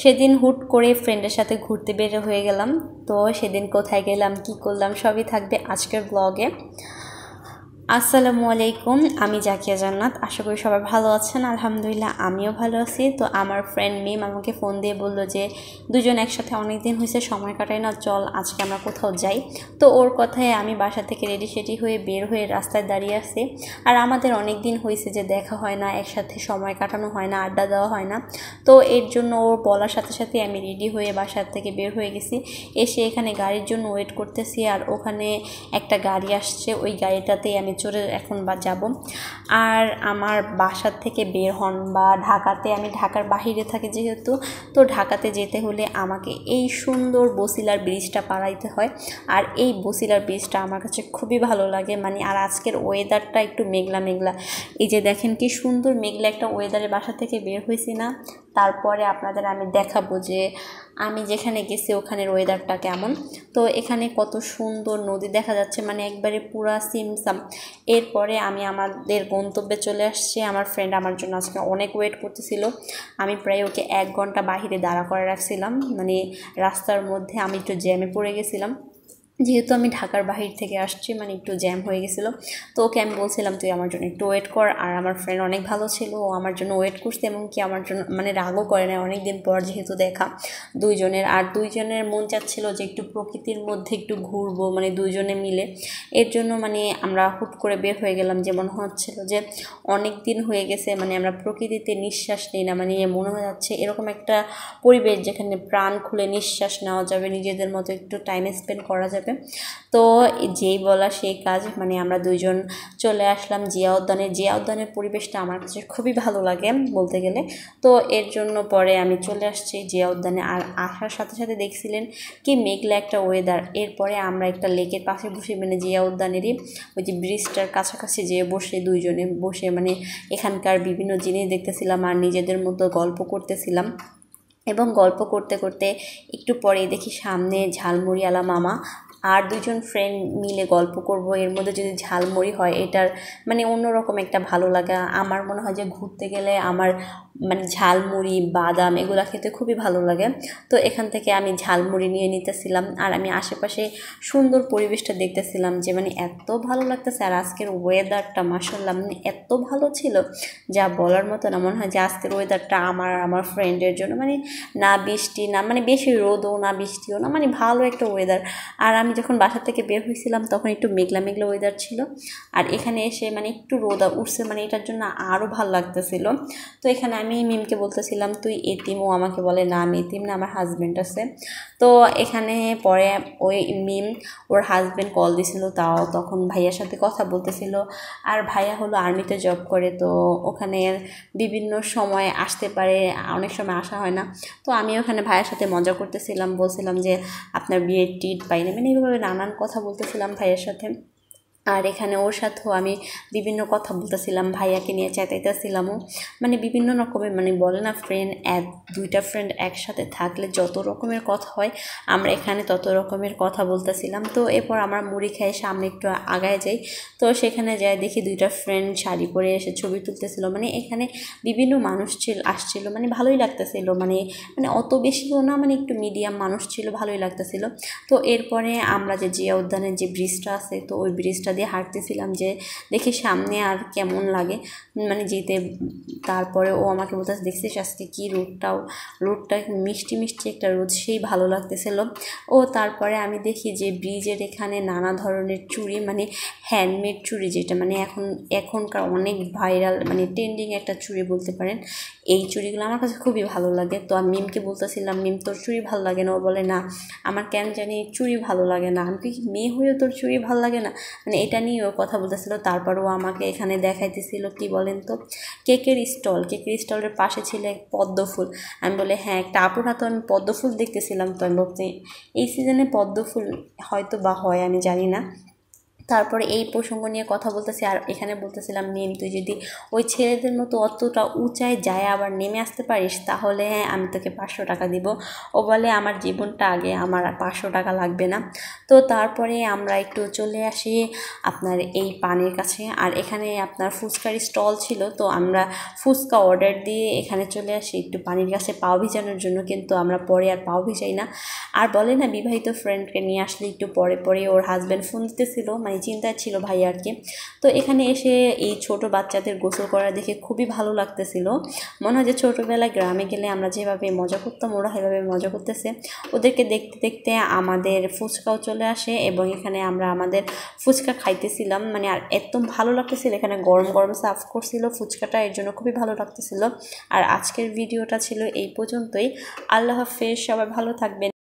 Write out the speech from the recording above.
সেদিন হুট করে ফ্রেন্ডের সাথে ঘুরতে বের হয়ে গেলাম। তো সেদিন কোথায় গেলাম, কি করলাম সবই থাকবে আজকের ব্লগে। আসসালামু আলাইকুম, আমি জাকিয়া জান্নাত। আশা করি সবাই ভালো আছেন। আলহামদুলিল্লাহ আমিও ভালো আছি। তো আমার ফ্রেন্ড মিম আমাকে ফোন দিয়ে বললো যে দুজন একসাথে অনেক দিন হয়েছে সময় কাটাই না, চল আজকে আমরা কোথাও যাই। তো ওর কথায় আমি বাসা থেকে রেডি সেডি হয়ে বের হয়ে রাস্তায় দাঁড়িয়ে আছি। আর আমাদের অনেক দিন হয়েছে যে দেখা হয় না, একসাথে সময় কাটানো হয় না, আড্ডা দেওয়া হয় না। তো এর জন্য ওর বলার সাথে সাথে আমি রেডি হয়ে বাসার থেকে বের হয়ে গেছি। এসে এখানে গাড়ির জন্য ওয়েট করতেছি। আর ওখানে একটা গাড়ি আসছে, ওই গাড়িটাতেই আমি চড়ে এখন যাব। আর আমার বাসার থেকে বের হন বা ঢাকাতে, আমি ঢাকার বাহিরে থাকি যেহেতু, তো ঢাকাতে যেতে হলে আমাকে এই সুন্দর বসিলার ব্রিজটা পাড়াইতে হয়। আর এই বসিলার ব্রিজটা আমার কাছে খুবই ভালো লাগে। মানে আর আজকের ওয়েদারটা একটু মেঘলা মেঘলা, এই যে দেখেন কি সুন্দর মেঘলা একটা ওয়েদারে বাসা থেকে বের হয়েছি না। তারপরে আপনাদের আমি দেখাবো যে আমি যেখানে গেছি ওখানের ওয়েদারটা কেমন। তো এখানে কত সুন্দর নদী দেখা যাচ্ছে, মানে একবারে পুরা সিমসাম। এরপরে আমি আমাদের গন্তব্যে চলে আসছি। আমার ফ্রেন্ড আমার জন্য আজকে অনেক ওয়েট করতেছিল। আমি প্রায় ওকে 1 ঘন্টা বাহিরে দাঁড়া করে রাখছিলাম, মানে রাস্তার মধ্যে। আমি একটু জ্যামে পড়ে গেছিলাম, যেহেতু আমি ঢাকার বাহির থেকে আসছি, মানে একটু জ্যাম হয়ে গেছিলো। তো ওকে আমি বলছিলাম তুই আমার জন্য একটু ওয়েট কর। আর আমার ফ্রেন্ড অনেক ভালো ছিল, ও আমার জন্য ওয়েট করছে, এমনকি আমার জন্য মানে রাগও করে না, অনেক দিন পর যেহেতু দেখা দুইজনের। আর দুইজনের মন চাচ্ছিল যে একটু প্রকৃতির মধ্যে একটু ঘুরবো, মানে দুইজনে মিলে। এর জন্য মানে আমরা হুট করে বের হয়ে গেলাম, যে মনে হচ্ছিল যে অনেক দিন হয়ে গেছে মানে আমরা প্রকৃতিতে নিঃশ্বাস নিই না। মানে মনে হয়ে যাচ্ছে এরকম একটা পরিবেশ যেখানে প্রাণ খুলে নিঃশ্বাস নেওয়া যাবে, নিজেদের মতো একটু টাইম স্পেন্ড করা যাবে। তো যেই বলা সেই কাজ, মানে আমরা দুইজন চলে আসলাম জিয়া উদ্যানে। জিয়া উদ্যানের পরিবেশটা আমার কাছে খুবই ভালো লাগে বলতে গেলে। তো এর জন্য পরে আমি চলে আসছি জিয়া উদ্যানে। আর আসার সাথে সাথে দেখছিলেন কি মেঘলা একটা ওয়েদার। এরপরে আমরা একটা লেকের পাশে বসে, মানে জিয়া উদ্যানেরই ওই যে ব্রিজটার কাছাকাছি যেয়ে বসে দুইজনে বসে মানে এখানকার বিভিন্ন জিনিস দেখতেছিলাম আর নিজেদের মতো গল্প করতেছিলাম। এবং গল্প করতে করতে একটু পরে দেখি সামনে ঝালমুড়িওয়ালা মামা আর দুজন ফ্রেন্ড মিলে গল্প করব। এর মধ্যে যদি ঝালমুড়ি হয়, এটার মানে অন্যরকম একটা ভালো লাগা। আমার মনে হয় যে ঘুরতে গেলে আমার মানে ঝালমুড়ি বাদাম এগুলো খেতে খুবই ভালো লাগে। তো এখান থেকে আমি ঝালমুড়ি নিয়ে নিতেছিলাম আর আমি আশেপাশে সুন্দর পরিবেশটা দেখতেছিলাম, যে মানে এত ভালো লাগতেছে। আর আজকের ওয়েদারটা মাশাআল্লাহ মানে এত ভালো ছিল যা বলার মতো না। মনে হয় যে আজকের ওয়েদারটা আমার ফ্রেন্ডের জন্য, মানে না বৃষ্টি না, মানে বেশি রোদও না বৃষ্টিও না, মানে ভালো একটা ওয়েদার। আর আমি যখন বাসা থেকে বের হয়েছিলাম তখন একটু মেঘলা মেঘলা ওয়েদার ছিল। আর এখানে এসে মানে একটু রোদ উঠছে, মানে এটার জন্য আরও ভালো লাগতেছিল। তো এখানে আমি মিমকে বলতেছিলাম তুই এতিম, ও আমাকে বলে না আমি এতিম না, আমার হাজব্যান্ড আছে। তো এখানে পরে ওই মিম ওর হাজব্যান্ড কল দিছিল, তাও তখন ভাইয়ার সাথে কথা বলতেছিল। আর ভাইয়া হলো আর্মিতে জব করে, তো ওখানে বিভিন্ন সময় আসতে পারে, অনেক সময় আসা হয় না। তো আমি ওখানে ভাইয়ের সাথে মজা করতেছিলাম, বলছিলাম যে আপনার বিয়ের টিট পাইনি, মানে এইভাবে নানান কথা বলতেছিলাম ভাইয়ের সাথে। আর এখানে ওর সাথেও আমি বিভিন্ন কথা বলতেছিলাম, ভাইয়াকে নিয়ে চেঁচাইতেছিলামও, মানে বিভিন্ন রকমের, মানে বলে না ফ্রেন্ড দুইটা ফ্রেন্ড একসাথে থাকলে যত রকমের কথা হয়, আমরা এখানে তত রকমের কথা বলতেছিলাম। তো এরপর আমরা মুড়ি খাই সামনে একটু আগায় যাই। তো সেখানে যাই দেখি দুইটা ফ্রেন্ড শাড়ি পরে এসে ছবি তুলতেছিল। মানে এখানে বিভিন্ন মানুষ আসছিল, মানে ভালোই লাগতেছিল, মানে মানে অত বেশিও না, মানে একটু মিডিয়াম মানুষ ছিল, ভালোই লাগতেছিল। তো এরপরে আমরা যে জিয়া উদ্যানের যে ব্রিজটা আছে, তো ওই ব্রিজটা দিয়ে হাঁটতেছিলাম যে দেখি সামনে আর কেমন লাগে মানে যেতে। তারপরে ও আমাকে বলতেছে দেখছিস আজকে কি রোদটা মিষ্টি মিষ্টি একটা রোদ, সেই ভালো লাগতেছিল। ও তারপরে আমি দেখি যে ব্রিজের এখানে নানা ধরনের চুড়ি, মানে হ্যান্ডমেড চুড়ি, যেটা মানে এখনকার অনেক ভাইরাল, মানে ট্রেন্ডিং একটা চুড়ি বলতে পারেন। এই চুড়িগুলো আমার কাছে খুবই ভালো লাগে। তো আমি মিমকে বলতেছিলাম মিম তোর চুড়ি ভালো লাগে না? ও বলে না আমার কেন জানি চুড়ি ভালো লাগে না। আমি কি মেয়ে হয়েও তোর চুড়ি ভালো লাগে না? মানে এটা নিয়ে ও কথা বলতেছিল। তারপর ও আমাকে এখানে দেখাইতেছিল কি বলেন তো, কেকের স্টলের পাশে ছিল এক পদ্ম ফুল। আমি বলে হ্যাঁ, একটা আপুর হাতে আমি পদ্ম ফুল দেখতেছিলাম। তো আমি ভাবছি এই সিজনে পদ্ম ফুল হয়তো বা হয়, আমি জানি না। তারপরে এই প্রসঙ্গ নিয়ে কথা বলতেছি আর এখানে বলতেছিলাম নেম তুই যদি ওই ছেলেদের মতো অতটা উঁচায় যায় আবার নেমে আসতে পারিস তাহলে হ্যাঁ আমি তোকে 500 টাকা দিব। ও বলে আমার জীবনটা আগে, আমার আর 500 টাকা লাগবে না। তো তারপরে আমরা একটু চলে আসি আপনার এই পানির কাছে, আর এখানে আপনার ফুচকার স্টল ছিল, তো আমরা ফুচকা অর্ডার দিয়ে এখানে চলে আসি একটু পানির কাছে পাও ভিজানোর জন্য, কিন্তু আমরা পরে আর পাও ভিজাই না। আর বলে না বিবাহিত ফ্রেন্ডকে নিয়ে আসলে একটু পরে পরে ওর হাজব্যান্ড ফোন দিতেছিল, মানে চিন্তায় ছিল ভাই আর কি। তো এখানে এসে এই ছোট বাচ্চাদের গোসল করা দেখে খুবই ভালো লাগতেছিল। মনে হয় যে ছোটোবেলায় গ্রামে গেলে আমরা যেভাবে মজা করতাম ওরা সেভাবে মজা করতেছে। ওদেরকে দেখতে দেখতে আমাদের ফুচকাও চলে আসে এবং এখানে আমরা আমাদের ফুচকা খাইতেছিলাম, মানে আর এত ভালো লাগতেছিল। এখানে গরম গরম সার্ভ করছিল ফুচকাটা, এর জন্য খুবই ভালো লাগতেছিল। আর আজকের ভিডিওটা ছিল এই পর্যন্তই। আল্লাহ হাফেজ, সবাই ভালো থাকবেন।